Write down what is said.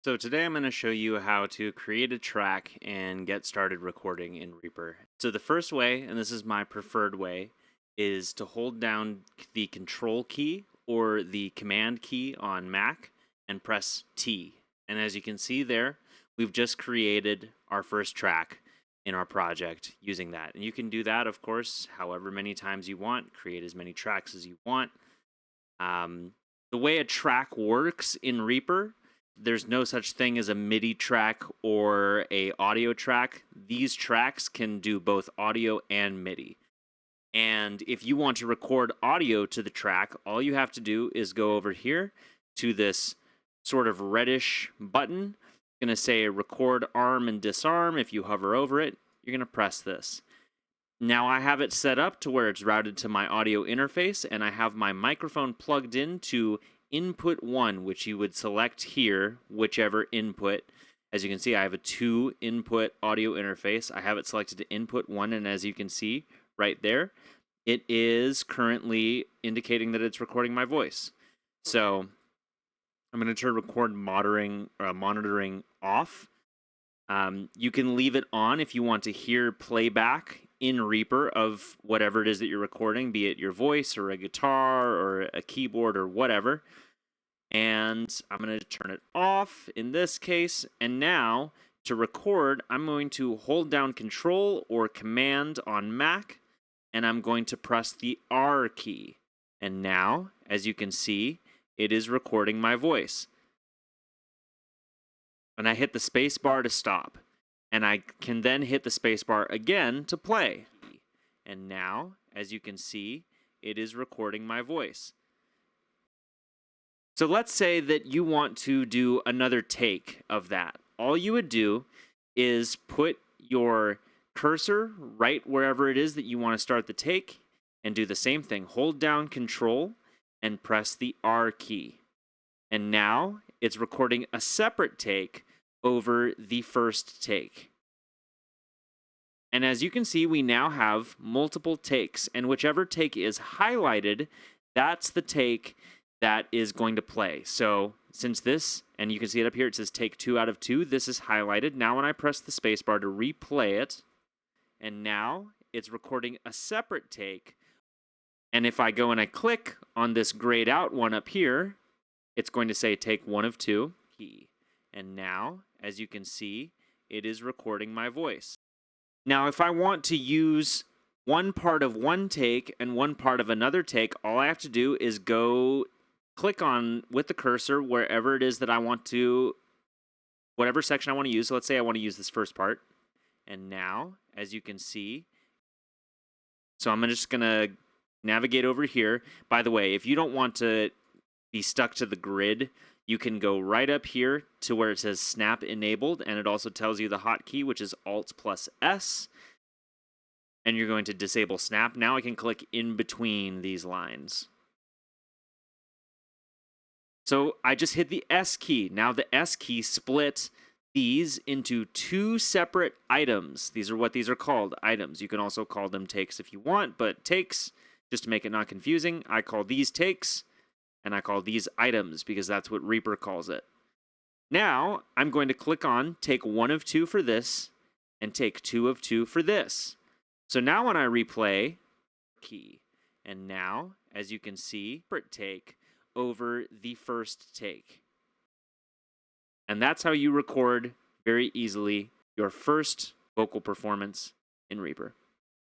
So today I'm going to show you how to create a track and get started recording in Reaper. So the first way, and this is my preferred way, is to hold down the control key or the command key on Mac and press T. And as you can see there, we've just created our first track in our project using that. And you can do that, of course, however many times you want, create as many tracks as you want. The way a track works in Reaper, there's no such thing as a MIDI track or a audio track. These tracks can do both audio and MIDI. And if you want to record audio to the track, all you have to do is go over here to this sort of reddish button. It's going to say record arm and disarm. If you hover over it, you're going to press this. Now I have it set up to where it's routed to my audio interface, and I have my microphone plugged in to input 1, which you would select here, whichever input. As you can see, I have a 2-input audio interface. I have it selected to input 1, and as you can see right there, it is currently indicating that it's recording my voice. So I'm going to turn record monitoring off. You can leave it on if you want to hear playback in Reaper of whatever it is that you're recording, be it your voice or a guitar or a keyboard or whatever. And I'm going to turn it off in this case. And now to record, I'm going to hold down Control or Command on Mac, and I'm going to press the R key. And now, as you can see, it is recording my voice. And I hit the space bar to stop. And I can then hit the space bar again to play. And now, as you can see, it is recording my voice. So let's say that you want to do another take of that. All you would do is put your cursor right wherever it is that you want to start the take and do the same thing. Hold down Control and press the R key. And now it's recording a separate take over the first take. And as you can see, we now have multiple takes, and whichever take is highlighted, that's the take that is going to play. So since this, and you can see it up here, it says take 2 out of 2, this is highlighted. Now when I press the spacebar to replay it, and now it's recording a separate take. And if I go and I click on this grayed out one up here, it's going to say take 1 of 2 key. And now, as you can see, it is recording my voice. Now, if I want to use one part of one take and one part of another take, all I have to do is go click on with the cursor wherever it is that I want to, whatever section I want to use. So let's say I want to use this first part. And now, as you can see, so I'm just going to navigate over here. By the way, if you don't want to be stuck to the grid, you can go right up here to where it says Snap Enabled, and it also tells you the hotkey, which is Alt plus S, and you're going to disable Snap. Now I can click in between these lines. So I just hit the S key. Now the S key split these into 2 separate items. These are what these are called, items. You can also call them takes if you want, but takes, just to make it not confusing, I call these takes, and I call these items because that's what Reaper calls it. Now, I'm going to click on take 1 of 2 for this and take 2 of 2 for this. So now when I replay, key, and now, as you can see, separate take over the first take. And that's how you record very easily your first vocal performance in Reaper.